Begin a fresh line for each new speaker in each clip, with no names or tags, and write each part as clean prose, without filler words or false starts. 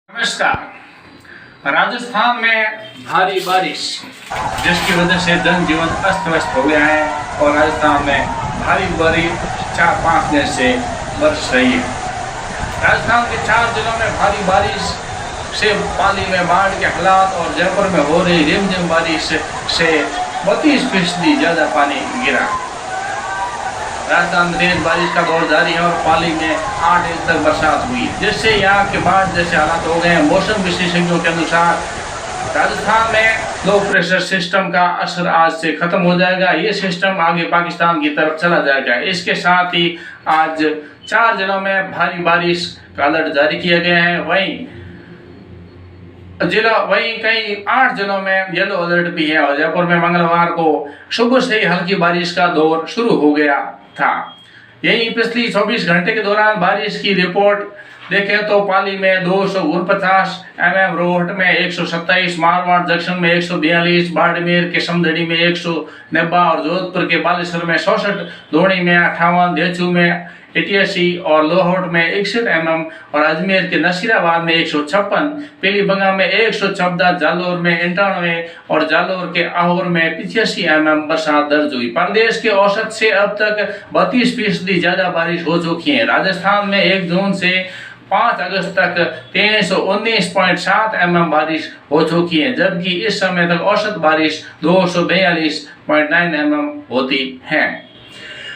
नमस्कार। राजस्थान में भारी बारिश जिसकी वजह से जनजीवन अस्त व्यस्त हो गया है और राजस्थान में भारी बारिश 4-5 दिन से बरस रही है। राजस्थान के 4 जिलों में भारी बारिश से पाली में बाढ़ के हालात और जयपुर में हो रही रिमझिम बारिश से 32% ज़्यादा पानी गिरा। राजस्थान में तेज बारिश का दौर जारी है और पाली में 8 इंच तक बरसात हुई, जिससे यहाँ के बाढ़ जैसे हालात हो गए हैं। मौसम विशेषज्ञों के अनुसार राजस्थान में लो प्रेशर सिस्टम का असर आज से खत्म हो जाएगा। ये सिस्टम आगे पाकिस्तान की तरफ चला जाएगा। इसके साथ ही आज 4 जिलों में भारी बारिश का अलर्ट जारी किया गया है। वहीं कई 8 जिलों में येलो अलर्ट भी है और जयपुर में मंगलवार को सुबह से ही हल्की बारिश का दौर शुरू हो गया था। यही पिछली 24 घंटे के दौरान बारिश की रिपोर्ट देखें तो पाली में 249 mm, रोहट में 127, मारवाड़ जंक्शन में 142, बाड़मेर के समदड़ी में 190 और जोधपुर के बालेश्वर में 64, धोनी में 58, देचू में 88 और लोहट में 61 mm और अजमेर के नसीराबाद में 156, पीलीभंगा में 114, जालोर में 91 और जालोर के आहोर में 85 mm बरसात दर्ज हुई। प्रदेश के औसत से अब तक 32% ज्यादा बारिश हो चुकी है। राजस्थान में 1 जून से 5 अगस्त तक 319.7 mm बारिश हो चुकी है, जबकि इस समय तक औसत बारिश 242.9 mm होती है।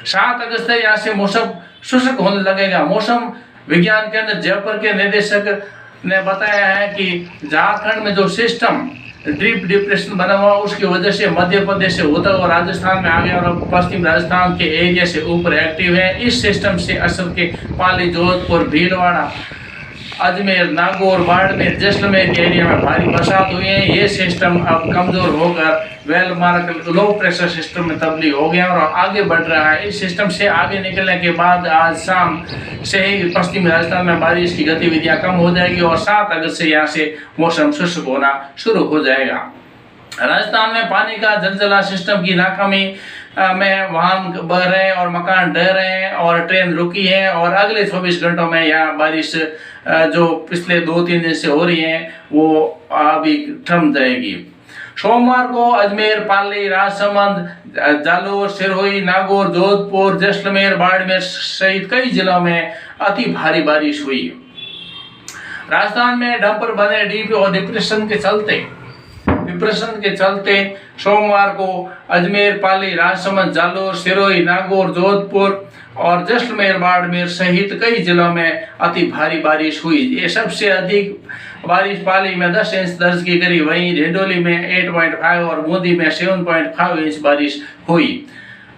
7 अगस्त से यहाँ से मौसम शुष्क होने लगेगा। मौसम विज्ञान केंद्र जयपुर के निदेशक ने बताया है कि झारखंड में जो सिस्टम डीप डिप्रेशन बना हुआ उसकी वजह से मध्य प्रदेश से होता हुआ राजस्थान में आ गया और पश्चिम राजस्थान के एरिया से ऊपर एक्टिव है। इस सिस्टम से असर के पाली, जोधपुर, भीलवाड़ा, अजमेर, नागौर, बाड़मेर, जैसलमेर के एरिया में भारी बरसात हुई है। ये सिस्टम अब कमजोर होकर well mark low pressure system में तब्दील हो गया और आगे बढ़ रहा है। इस सिस्टम से आगे निकलने के बाद आज शाम से ही पश्चिमी राजस्थान में बारिश की गतिविधियां कम हो जाएगी और 7 अगस्त से यहाँ से मौसम शुष्क होना शुरू हो जाएगा। राजस्थान में पानी का जलजला सिस्टम की नाकामी में वाहन बह रहे हैं और मकान ढह रहे हैं और ट्रेन रुकी है और अगले 24 घंटों में यहाँ बारिश जो पिछले 2-3 दिन से हो रही है वो अभी थम जाएगी। सोमवार को अजमेर, पाली, राजसमंद, जालोर, सिरोही, नागौर, जोधपुर, जैसलमेर, बाड़मेर सहित कई जिलों में अति भारी बारिश हुई। राजस्थान में डंपर बने डीप और डिप्रेशन के चलते सोमवार को अजमेर, पाली, राजसमंद, जालोर, सिरोही, नागौर, जोधपुर और जैसलमेर, बाड़मेर सहित कई जिलों में अति भारी बारिश हुई। ये सबसे अधिक बारिश पाली में 10 इंच दर्ज की गई। वहीं ढिंडोली में 8.5 और बूंदी में 7.5 इंच बारिश हुई।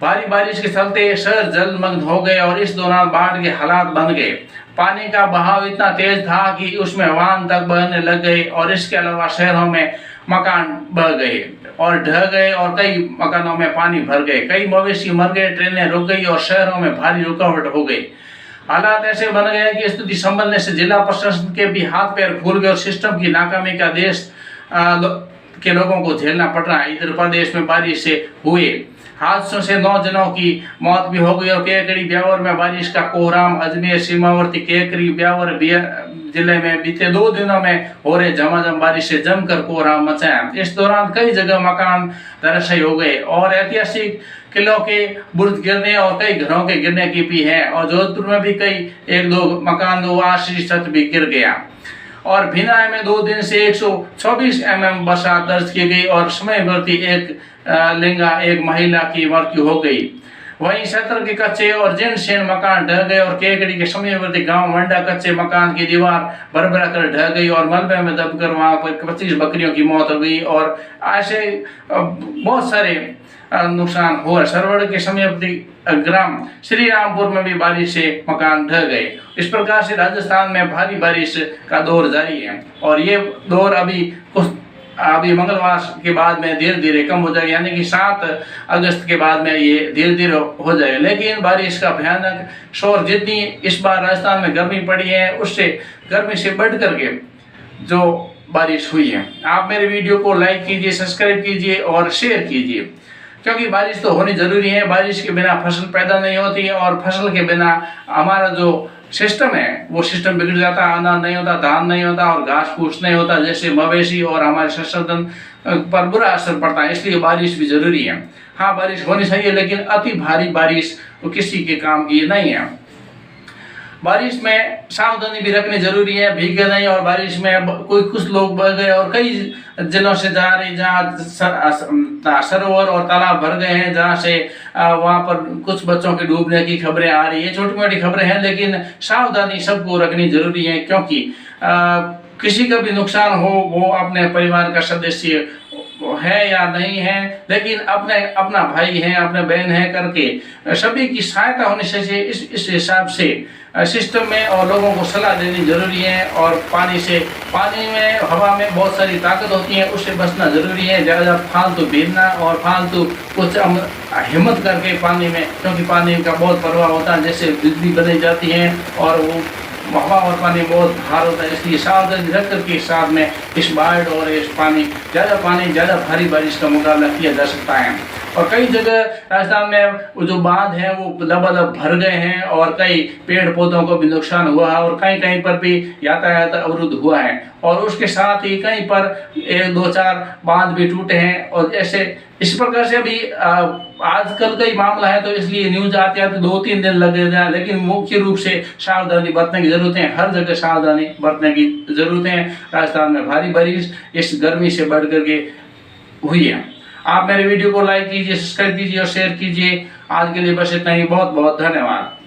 भारी बारिश के चलते शहर जलमग्न हो गए और इस दौरान बाढ़ के हालात बन गए। पानी का बहाव इतना तेज था कि उसमें वाहन तक बहने लग गए और इसके अलावा शहरों में मकान बह गए और ढह गए और कई मकानों में पानी भर गए। कई मवेशी मर गए, ट्रेनें रुक गई और शहरों में भारी रुकावट हो गई। हालात ऐसे बन गए कि स्थिति संभलने से जिला प्रशासन के भी हाथ पैर फूल गए और सिस्टम की नाकामी का देश के लोगों को झेलना पड़ रहा है। इधर प्रदेश में बारिश से हुए हादसों से 9 जनों की मौत भी हो गई और केकड़ी ब्यावर में बारिश का कोहराम। अजमेर सीमावर्ती केकड़ी ब्यावर जिले में बीते 2 दिनों में हो रहे झमाझम बारिश से जमकर कोहराम मचाया। इस दौरान कई जगह मकान धराशायी हो गए और ऐतिहासिक किलों के बुर्ज गिरने और कई घरों के गिरने की भी है और जोधपुर में भी कई 1-2 मकान, 2 आश्रय छत भी गिर गया और भिनाई में 2 दिन से 124 mm बरसात दर्ज की गई और समयवर्ती एक महिला की मृत्यु हो गई। वहीं सत्र के कच्चे और जीर्ण शीर्ण मकान ढह गए और केकड़ी के समयवर्ती गांव मंडा कच्चे मकान की दीवार भरभरा कर ढह गई और मलबे में दबकर वहां पर 25 बकरियों की मौत हो गई और ऐसे बहुत सारे नुकसान हुआ। सरवड़ के समयवर्ती ग्राम श्री रामपुर में भी बारिश से मकान ढह गए। इस प्रकार से राजस्थान में भारी बारिश का दौर जारी है और ये दौर अभी मंगलवार के बाद में धीरे धीरे कम हो जाएगा, यानी कि 7 अगस्त के बाद में ये धीरे धीरे हो जाएगा। लेकिन बारिश का भयानक शोर जितनी इस बार राजस्थान में गर्मी पड़ी है उससे गर्मी से बढ़ करके जो बारिश हुई है। आप मेरे वीडियो को लाइक कीजिए, सब्सक्राइब कीजिए और शेयर कीजिए, क्योंकि बारिश तो होनी जरूरी है। बारिश के बिना फसल पैदा नहीं होती और फसल के बिना हमारा जो सिस्टम है वो सिस्टम बिगड़ जाता है, अनाज नहीं होता, धान नहीं होता और घास फूस नहीं होता, जैसे मवेशी और हमारे संसाधन पर बुरा असर पड़ता है। इसलिए बारिश भी जरूरी है। हाँ, बारिश होनी चाहिए, लेकिन अति भारी बारिश वो किसी के काम की नहीं है। बारिश में सावधानी भी रखनी जरूरी है, भीगे नहीं। और बारिश में कुछ लोग बह गए और कई जिलों से जा रहे जहाँ सरोवर और तालाब भर गए हैं, जहाँ से वहाँ पर कुछ बच्चों के डूबने की खबरें आ रही है। छोटी मोटी खबरें हैं, लेकिन सावधानी सबको रखनी जरूरी है, क्योंकि किसी का भी नुकसान हो वो अपने परिवार का सदस्य है या नहीं है, लेकिन अपना भाई है, अपने बहन है करके सभी की सहायता होनी चाहिए। इस हिसाब से सिस्टम में और लोगों को सलाह देनी जरूरी है। और पानी में हवा में बहुत सारी ताकत होती है, उससे बचना जरूरी है। ज़्यादा फालतू भीगना और फालतू कुछ हिम्मत करके पानी में, क्योंकि पानी का बहुत प्रभाव होता है, जैसे बिजली बनाई जाती है और वो हवा और पानी बहुत भार होता है। इसलिए सावधानी रख करके साथ में इस बाढ़ और इस ज़्यादा भारी बारिश का मुकाबला किया जा सकता है। और कई जगह राजस्थान में वो जो बांध है वो लबालब भर गए हैं और कई पेड़ पौधों को भी नुकसान हुआ है और कहीं पर भी यातायात अवरुद्ध हुआ है। और उसके साथ ही कहीं पर 1-2-4 बांध भी टूटे हैं। और ऐसे इस प्रकार से अभी आजकल का ही मामला है, तो इसलिए न्यूज आते आते 2-3 दिन लग जाए। लेकिन मुख्य रूप से सावधानी बरतने की जरूरत है, हर जगह सावधानी बरतने की जरूरत है। राजस्थान में भारी बारिश इस गर्मी से बढ़ करके हुई है। आप मेरे वीडियो को लाइक कीजिए, सब्सक्राइब कीजिए और शेयर कीजिए। आज के लिए बस इतना ही। बहुत बहुत धन्यवाद।